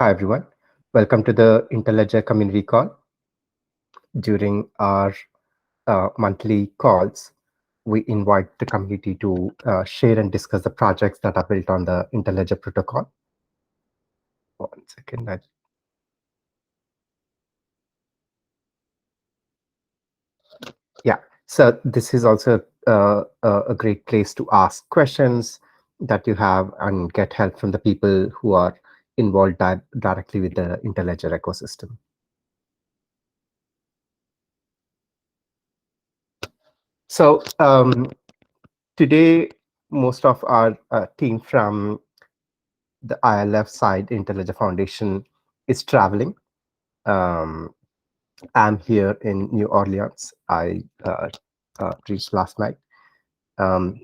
Hi, everyone. Welcome to the Interledger Community Call. During our monthly calls, we invite the community to share and discuss the projects that are built on the Interledger protocol. One second. Yeah, so this is also a great place to ask questions that you have and get help from the people who are involved directly with the Interledger ecosystem. So today, most of our team from the ILF side, Interledger Foundation, is traveling. I'm here in New Orleans. I reached last night.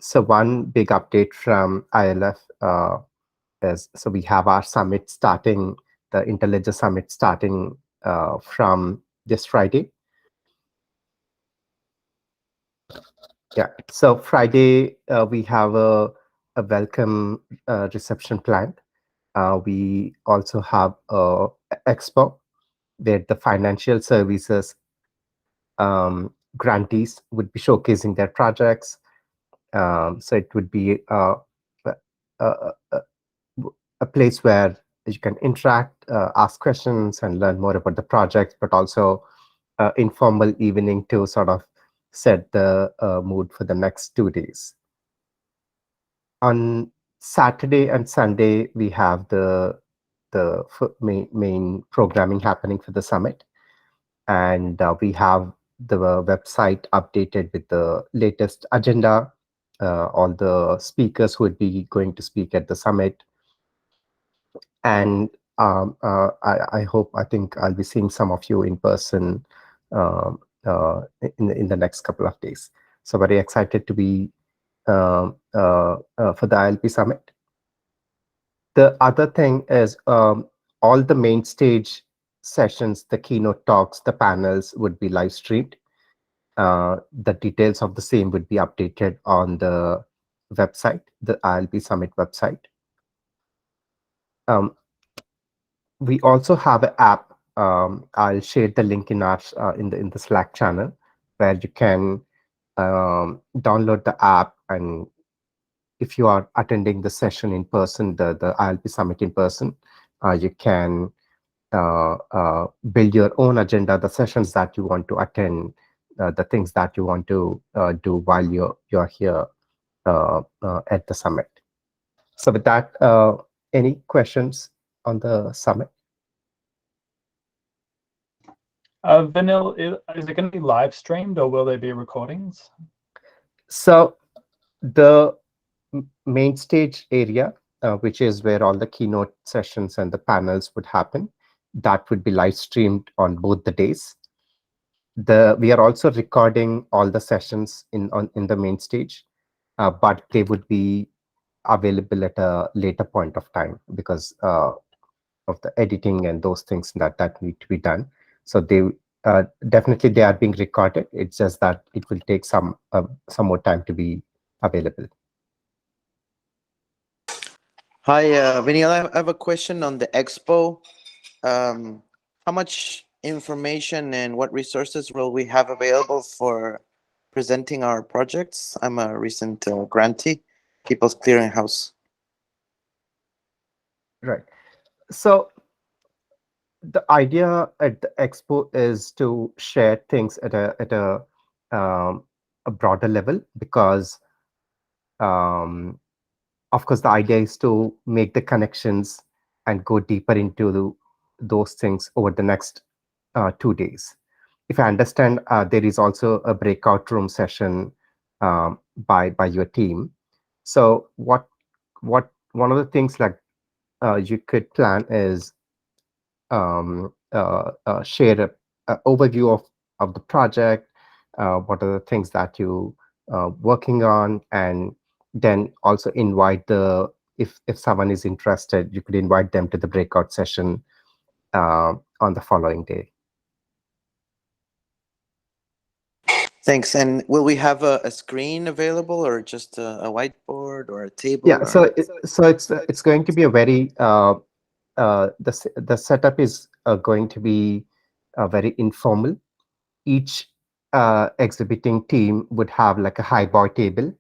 So one big update from ILF is, so we have our summit starting, the Interledger Summit starting from this Friday. Yeah, so Friday we have a welcome reception planned. We also have a expo where the financial services grantees would be showcasing their projects. So it would be a, a, a place where you can interact, ask questions, and learn more about the project, but also informal evening to sort of set the mood for the next 2 days. On Saturday and Sunday, we have the main programming happening for the summit, and we have the website updated with the latest agenda, all the speakers who would be going to speak at the summit, and I think I'll be seeing some of you in person in the next couple of days. So very excited to be for the ILP Summit. The other thing is all the main stage sessions, the keynote talks, the panels would be live streamed. The details of the same would be updated on the website, the ILP Summit website. We also have an app. I'll share the link in our in the Slack channel, where you can download the app, and if you are attending the session in person, the ILP Summit in person, you can build your own agenda, the sessions that you want to attend, the things that you want to do while you're here at the summit. So with that, any questions on the summit? Vanil, is it going to be live streamed, or will there be recordings? So the main stage area, which is where all the keynote sessions and the panels would happen, that would be live streamed on both the days. We are also recording all the sessions in the main stage, but they would be available at a later point of time because of the editing and those things that need to be done. So they definitely they are being recorded. It's just that it will take some more time to be available. Hi, Vinil. I have a question on the expo. How much information and what resources will we have available for presenting our projects? I'm a recent grantee, People's Clearinghouse. Right. So the idea at the expo is to share things at a broader level, because of course the idea is to make the connections and go deeper into those things over the next 2 days. If I understand, there is also a breakout room session by your team. So one of the things like you could plan is share an overview of the project, what are the things that you working on, and then also invite if someone is interested, you could invite them to the breakout session on the following day. Thanks. And will we have a screen available, or just a whiteboard or a table? Yeah, so it's going to be a very the setup is going to be very informal. Each exhibiting team would have like a highboy table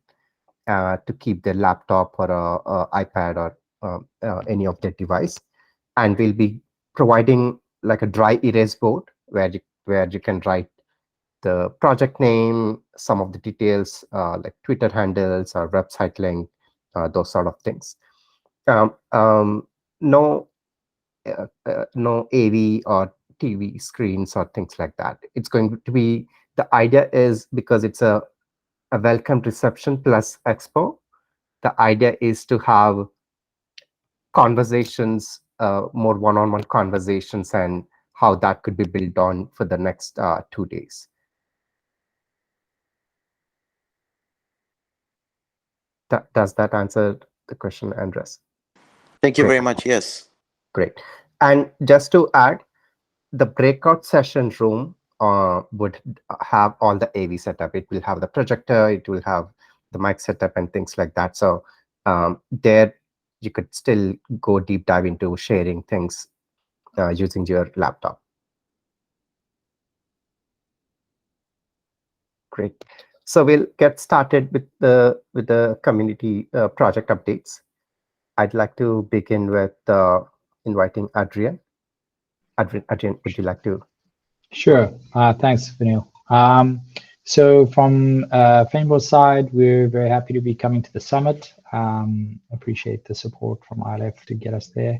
to keep their laptop or a iPad or any of their device, and we'll be providing like a dry erase board where you can write the project name, some of the details like Twitter handles or website link, those sort of things. No, no AV or TV screens or things like that. It's going to be, the idea is, because it's a welcome reception plus expo, the idea is to have conversations, more one-on-one conversations, and how that could be built on for the next 2 days. Does that answer the question, Andres? Thank you Great. very much. Yes. Great. And just to add, the breakout session room would have all the AV setup. It will have the projector, it will have the mic setup and things like that. So there you could still go deep dive into sharing things using your laptop. Great. So we'll get started with the community project updates. I'd like to begin with inviting Adrian. Adrian, would you like to? Sure. Thanks, Vanil. So from Fynbos side, we're very happy to be coming to the summit. Appreciate the support from ILF to get us there.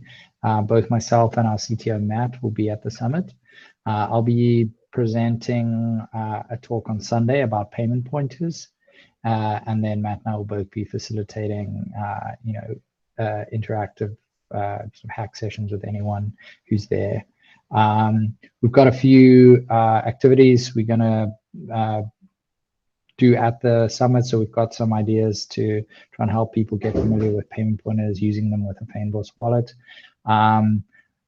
Both myself and our CTO, Matt, will be at the summit. I'll be presenting a talk on Sunday about payment pointers. And then Matt and I will both be facilitating, interactive hack sessions with anyone who's there. We've got a few activities we're going to do at the summit. So we've got some ideas to try and help people get familiar with payment pointers, using them with a Fynbos wallet.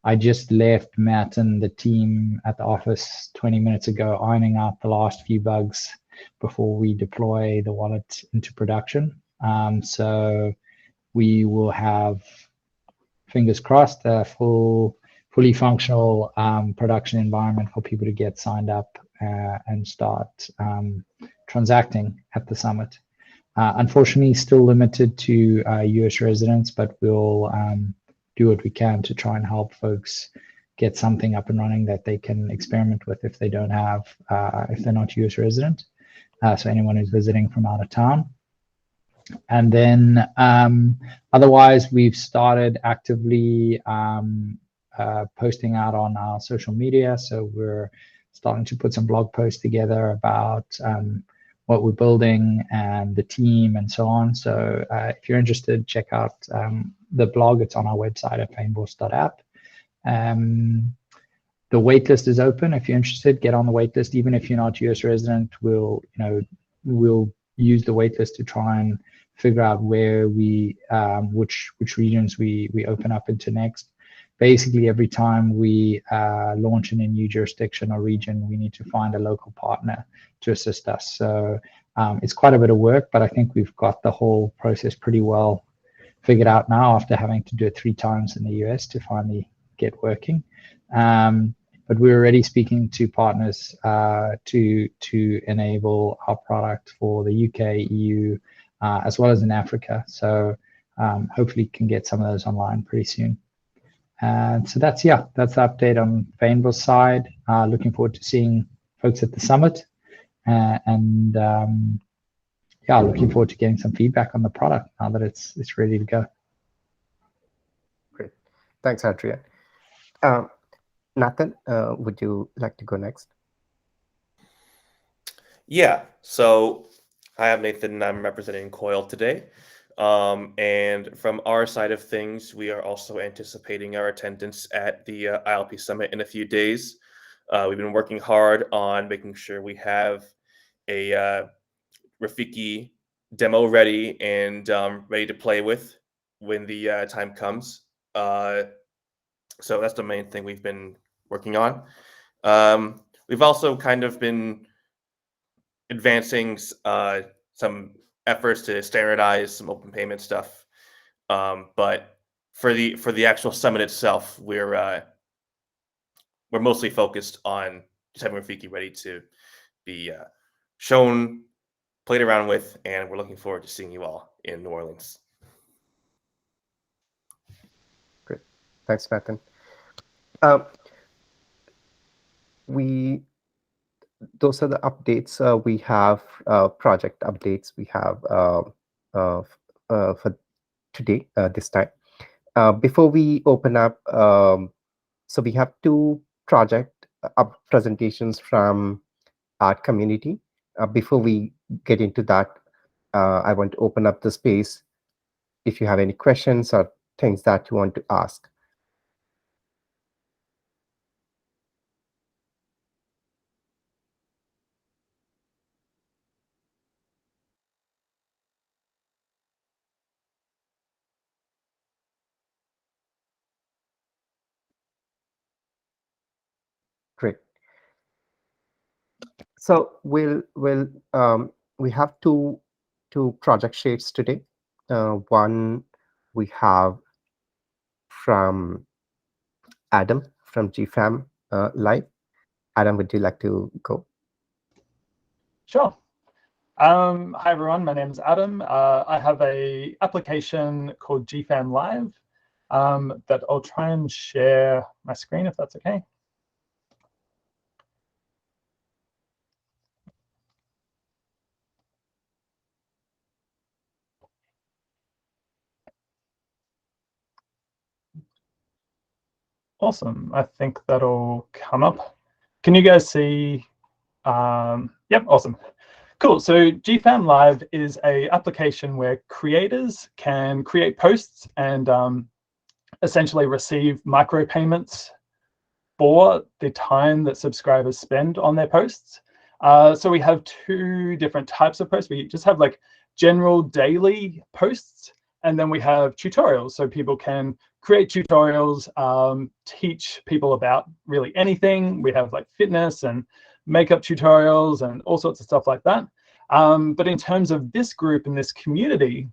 I just left Matt and the team at the office 20 minutes ago, ironing out the last few bugs before we deploy the wallet into production. So we will have, fingers crossed, a fully functional production environment for people to get signed up and start transacting at the summit. Unfortunately, still limited to US residents, but we'll do what we can to try and help folks get something up and running that they can experiment with if they don't have, if they're not US resident. So anyone who's visiting from out of town. And then otherwise, we've started actively posting out on our social media. So we're starting to put some blog posts together about what we're building and the team and so on. So if you're interested, check out the blog. It's on our website at fynbos.app. The waitlist is open. If you're interested, get on the waitlist. Even if you're not US resident, we'll use the waitlist to try and figure out where we which regions we open up into next. Basically, every time we launch in a new jurisdiction or region, we need to find a local partner to assist us. So it's quite a bit of work, but I think we've got the whole process pretty well figured out now after having to do it 3 times in the US to finally get working. But we're already speaking to partners to enable our product for the UK, EU, as well as in Africa. So hopefully can get some of those online pretty soon. So that's the update on Fynbos side. Looking forward to seeing folks at the summit, and looking forward to getting some feedback on the product now that it's ready to go. Great, thanks, Adrian. Nathan, would you like to go next? Yeah, so hi, I'm Nathan, and I'm representing Coil today. And from our side of things, we are also anticipating our attendance at the ILP Summit in a few days. We've been working hard on making sure we have a Rafiki demo ready and ready to play with when the time comes. So that's the main thing we've been working on. We've also kind of been advancing some efforts to standardize some open payment stuff. But for the actual summit itself, we're mostly focused on just having Rafiki ready to be shown, played around with, and we're looking forward to seeing you all in New Orleans. Great. Thanks, Nathan. Those are the updates. We have project updates we have for today, this time. Before we open up, so we have two project presentations from our community. Before we get into that, I want to open up the space if you have any questions or things that you want to ask. Great. So we have two project shares today. One we have from Adam from gFam.live. Adam, would you like to go? Sure. Hi everyone, my name is Adam. I have a application called gFam.live that I'll try and share my screen if that's okay. Awesome. I think that'll come up. Can you guys see? Yep, awesome. Cool. So gFam.live is an application where creators can create posts and essentially receive micropayments for the time that subscribers spend on their posts. So we have two different types of posts. We just have like general daily posts, and then we have tutorials. So people can create tutorials, teach people about really anything. We have like fitness and makeup tutorials and all sorts of stuff like that. But in terms of this group and this community,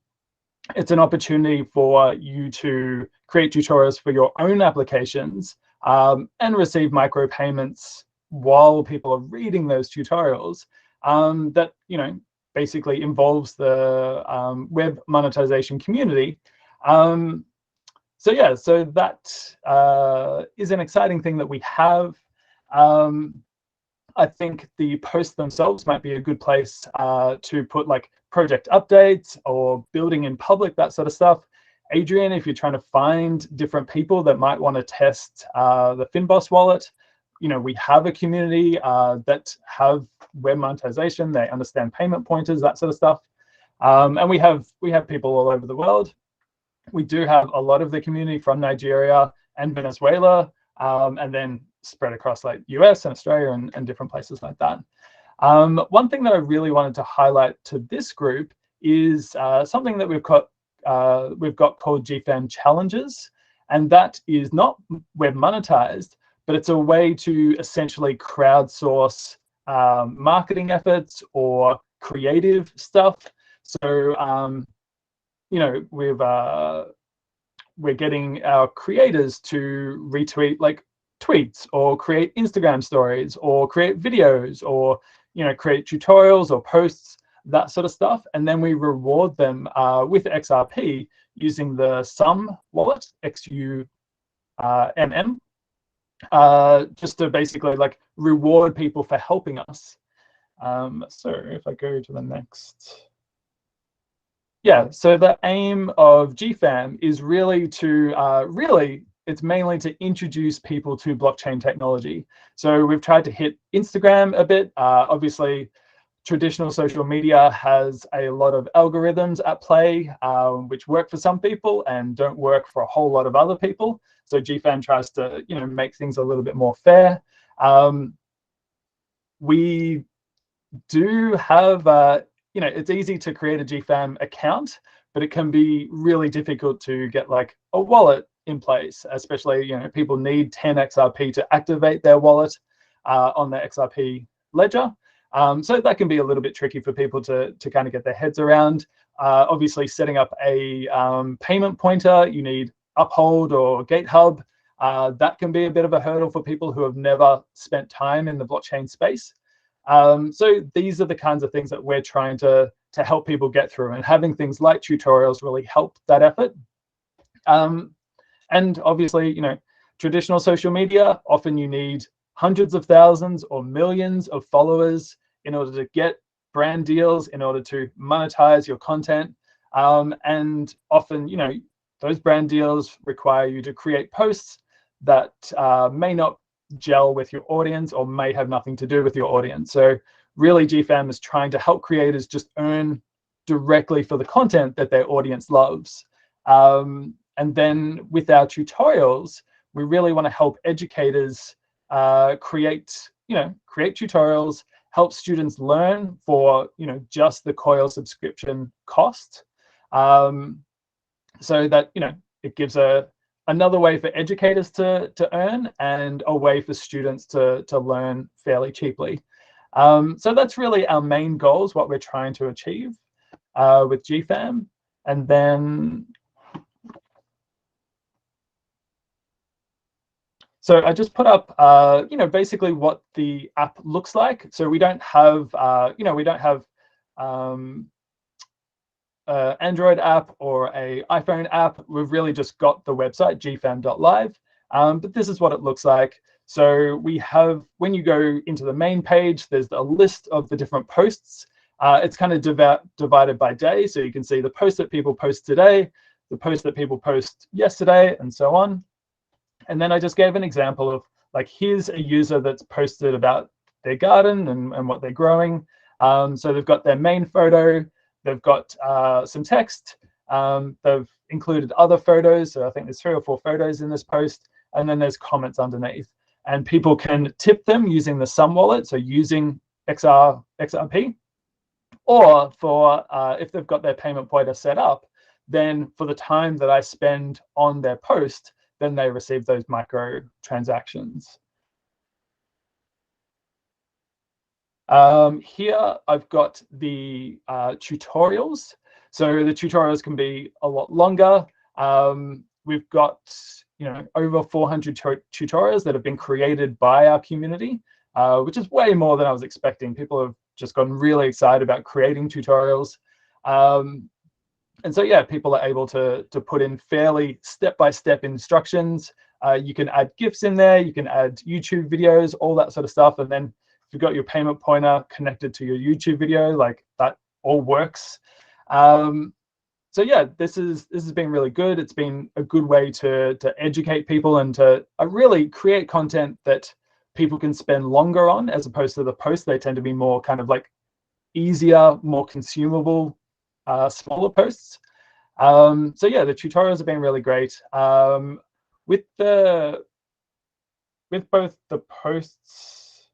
it's an opportunity for you to create tutorials for your own applications and receive micropayments while people are reading those tutorials that, you know, basically involves the web monetization community. So yeah, so that is an exciting thing that we have. I think the posts themselves might be a good place to put like project updates or building in public, that sort of stuff. Adrian, if you're trying to find different people that might want to test the Fynbos wallet, you know, we have a community that have web monetization. They understand payment pointers, that sort of stuff. And we have people all over the world. We do have a lot of the community from Nigeria and Venezuela, and then spread across like US and Australia and different places like that. One thing that I really wanted to highlight to this group is something that we've got called gFam Challenges, and that is not web monetized, but it's a way to essentially crowdsource marketing efforts or creative stuff. So you know, we're getting our creators to retweet like tweets or create Instagram stories or create videos or, you know, create tutorials or posts, that sort of stuff. And then we reward them with XRP using the Sum wallet, XUMM, just to basically like reward people for helping us. So if I go to the next. Yeah, so the aim of gFam is really to, it's mainly to introduce people to blockchain technology. So we've tried to hit Instagram a bit. Obviously, traditional social media has a lot of algorithms at play, which work for some people and don't work for a whole lot of other people. So gFam tries to, you know, make things a little bit more fair. We do have, you know, it's easy to create a gFam account, but it can be really difficult to get like a wallet in place, especially, you know, people need 10 XRP to activate their wallet on the XRP ledger. So that can be a little bit tricky for people to kind of get their heads around. Obviously, setting up a payment pointer, you need Uphold or GateHub, that can be a bit of a hurdle for people who have never spent time in the blockchain space. So these are the kinds of things that we're trying to help people get through, and having things like tutorials really help that effort. And obviously, you know, traditional social media, often you need hundreds of thousands or millions of followers in order to get brand deals, in order to monetize your content. And often, you know, those brand deals require you to create posts that may not gel with your audience or may have nothing to do with your audience. So really, gFam is trying to help creators just earn directly for the content that their audience loves. And then with our tutorials, we really want to help educators create tutorials, help students learn for, you know, just the Coil subscription cost, so that, you know, it gives another way for educators to earn and a way for students to learn fairly cheaply. So that's really our main goals, what we're trying to achieve with gFam. And then, so I just put up, you know, basically what the app looks like. So we don't have, you know, we don't have Android app or a iPhone app. We've really just got the website gFam.live, but this is what it looks like. So we have, when you go into the main page, there's a list of the different posts. It's kind of divided by day, so you can see the post that people post today, the post that people post yesterday, and so on. And then I just gave an example of, like, here's a user that's posted about their garden and what they're growing. So they've got their main photo, they've got some text, they've included other photos. So I think there's 3 or 4 photos in this post, and then there's comments underneath. And people can tip them using the Sum wallet, so using XRP, or for if they've got their payment pointer set up, then for the time that I spend on their post, then they receive those micro transactions. Here I've got the tutorials. So the tutorials can be a lot longer. We've got, you know, over 400 tutorials that have been created by our community, which is way more than I was expecting. People have just gotten really excited about creating tutorials. And so, yeah, people are able to put in fairly step-by-step instructions. You can add GIFs in there, you can add YouTube videos, all that sort of stuff. And then if you've got your payment pointer connected to your YouTube video, like, that all works. So yeah, this has been really good. It's been a good way to educate people and to really create content that people can spend longer on, as opposed to the posts. They tend to be more kind of like easier, more consumable, smaller posts. So yeah, the tutorials have been really great. With both the posts,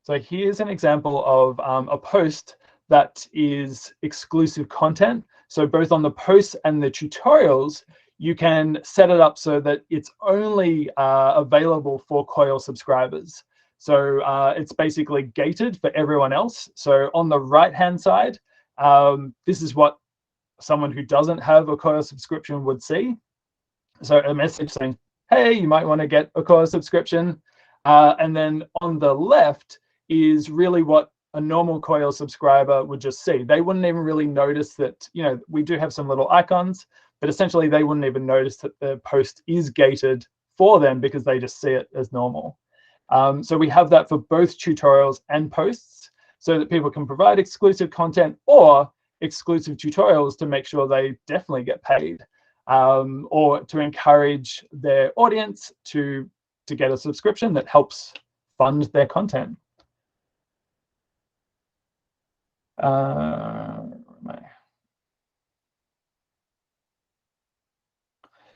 so here's an example of a post that is exclusive content. So both on the posts and the tutorials, you can set it up so that it's only available for Coil subscribers. So it's basically gated for everyone else. So on the right-hand side, this is what someone who doesn't have a Coil subscription would see. So a message saying, hey, you might want to get a Coil subscription. And then on the left is really what a normal Coil subscriber would just see. They wouldn't even really notice that, you know, we do have some little icons, but essentially they wouldn't even notice that the post is gated for them because they just see it as normal. So we have that for both tutorials and posts, so that people can provide exclusive content or exclusive tutorials to make sure they definitely get paid, or to encourage their audience to get a subscription that helps fund their content.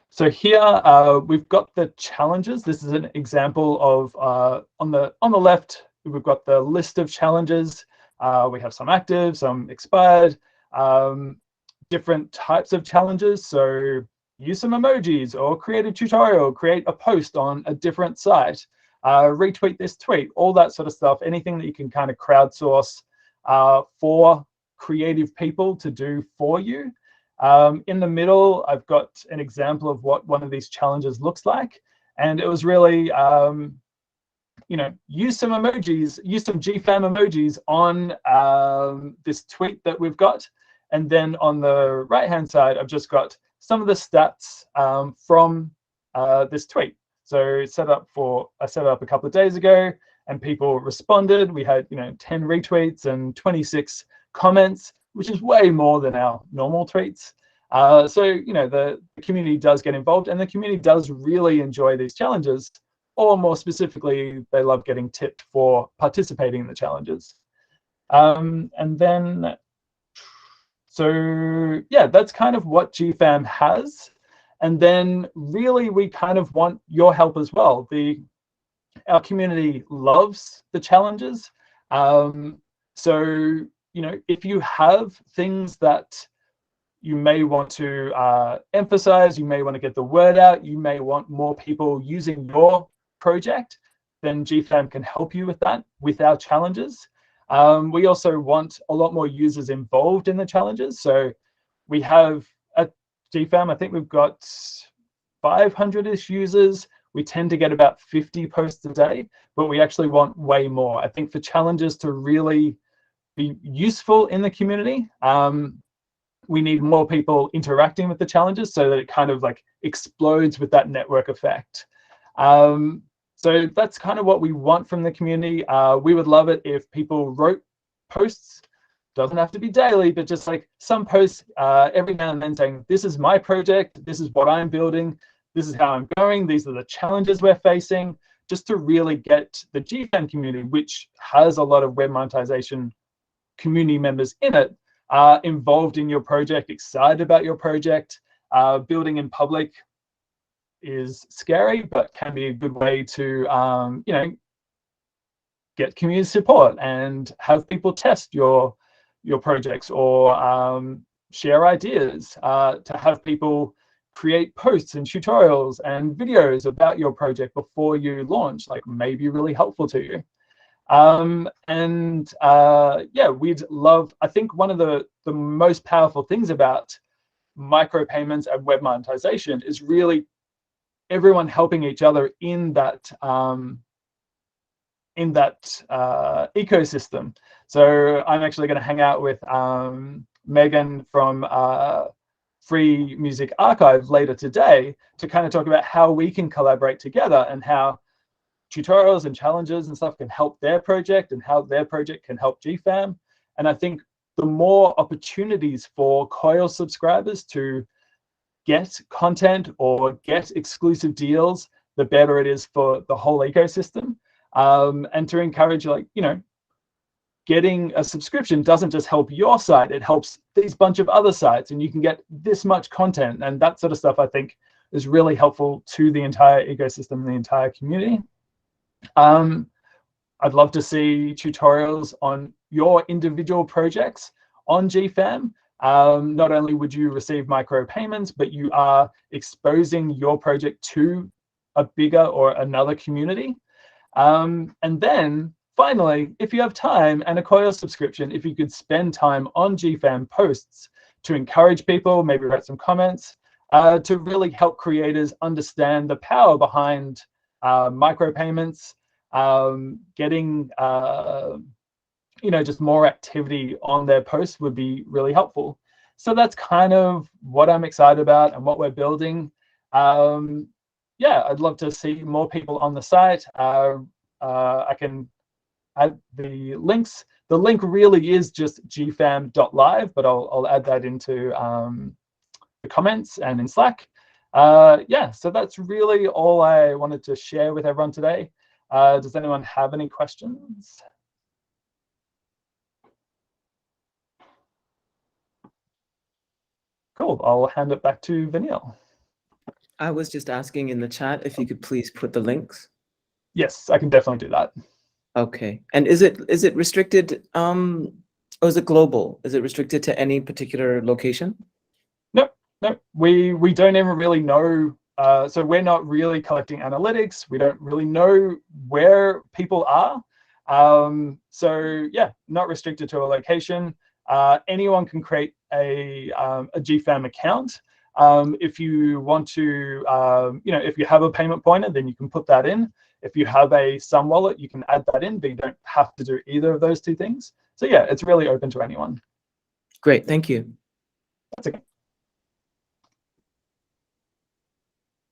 So here we've got the challenges. This is an example of on the left, we've got the list of challenges. We have some active, some expired, different types of challenges. So use some emojis, or create a tutorial, create a post on a different site, retweet this tweet, all that sort of stuff. Anything that you can kind of crowdsource for creative people to do for you. In the middle, I've got an example of what one of these challenges looks like. And it was really, you know, use some emojis, use some gFam emojis on this tweet that we've got. And then on the right-hand side, I've just got some of the stats from this tweet. So I set it up a couple of days ago, and people responded. We had, you know, 10 retweets and 26 comments, which is way more than our normal tweets. So, you know, the community does get involved, and the community does really enjoy these challenges, or more specifically, they love getting tipped for participating in the challenges. And then, so yeah, that's kind of what gFam has. And then really, we kind of want your help as well. Our community loves the challenges. So, you know, if you have things that you may want to emphasize, you may want to get the word out, you may want more people using your project, then gFam can help you with that, with our challenges. We also want a lot more users involved in the challenges. So we have at gFam, I think we've got 500-ish users. We tend to get about 50 posts a day, but we actually want way more. I think for challenges to really be useful in the community, we need more people interacting with the challenges so that it kind of like explodes with that network effect. So that's kind of what we want from the community. We would love it if people wrote posts. Doesn't have to be daily, but just like some posts every now and then saying, this is my project, this is what I'm building, this is how I'm going, these are the challenges we're facing, just to really get the gFam community, which has a lot of web monetization community members in it, involved in your project, excited about your project. Building in public is scary, but can be a good way to, you know, get community support and have people test your projects, or share ideas, to have people create posts and tutorials and videos about your project before you launch, like, may be really helpful to you. Yeah, we'd love, I think one of the most powerful things about micropayments and web monetization is really everyone helping each other in that ecosystem. So I'm actually going to hang out with Megan from Free Music Archive later today to kind of talk about how we can collaborate together and how tutorials and challenges and stuff can help their project and how their project can help gFam. And I think the more opportunities for Coil subscribers to get content or get exclusive deals, the better it is for the whole ecosystem. And to encourage, like, you know, getting a subscription doesn't just help your site, it helps these bunch of other sites, and you can get this much content, and that sort of stuff I think is really helpful to the entire ecosystem and the entire community. I'd love to see tutorials on your individual projects on gFam. Not only would you receive micropayments, but you are exposing your project to a bigger or another community. And then finally, if you have time and a Coil subscription, if you could spend time on gFam posts to encourage people, maybe write some comments, to really help creators understand the power behind micropayments, getting you know, just more activity on their posts would be really helpful. So that's kind of what I'm excited about and what we're building. Yeah, I'd love to see more people on the site. I can add the links. The link really is just gFam.live, but I'll add that into the comments and in Slack. Yeah, so that's really all I wanted to share with everyone today. Does anyone have any questions? Cool, I'll hand it back to Vanille. I was just asking in the chat if you could please put the links. Yes, I can definitely do that. Okay, and is it restricted, or is it global? Is it restricted to any particular location? No, we don't even really know. So we're not really collecting analytics. We don't really know where people are. So yeah, not restricted to a location. anyone can create a gFam account. If you want to, if you have a payment pointer, then you can put that in. If you have a Sun wallet, you can add that in, but you don't have to do either of those two things. So yeah, it's really open to anyone. Great, thank you. That's okay.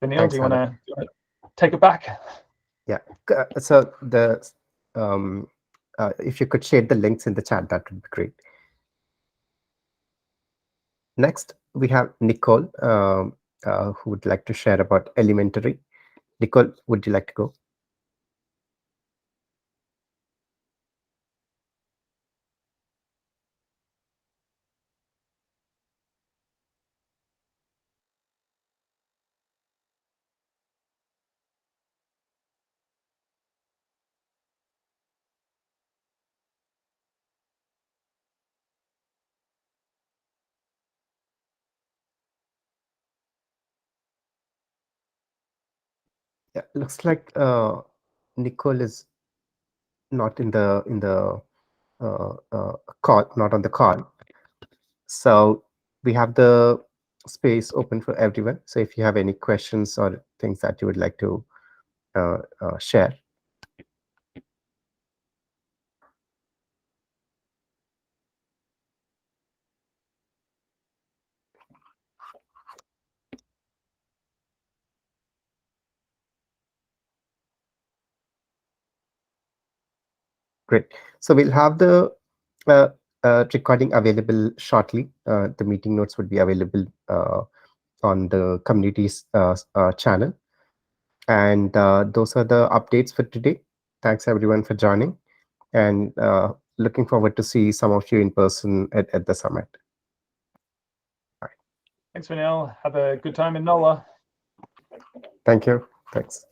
Neil, Thanks, do you want Alan. to take it back? Yeah. So if you could share the links in the chat, that would be great. Next, we have Nicole, who would like to share about elementary. Nicole, would you like to go? Yeah, looks like Nicole is not in the call, not on the call. So we have the space open for everyone. So if you have any questions or things that you would like to share. Great. So we'll have the recording available shortly. The meeting notes would be available on the community's channel. And those are the updates for today. Thanks everyone for joining, and looking forward to see some of you in person at the summit. Thanks, Vanil. Have a good time in NOLA. Thank you. Thanks.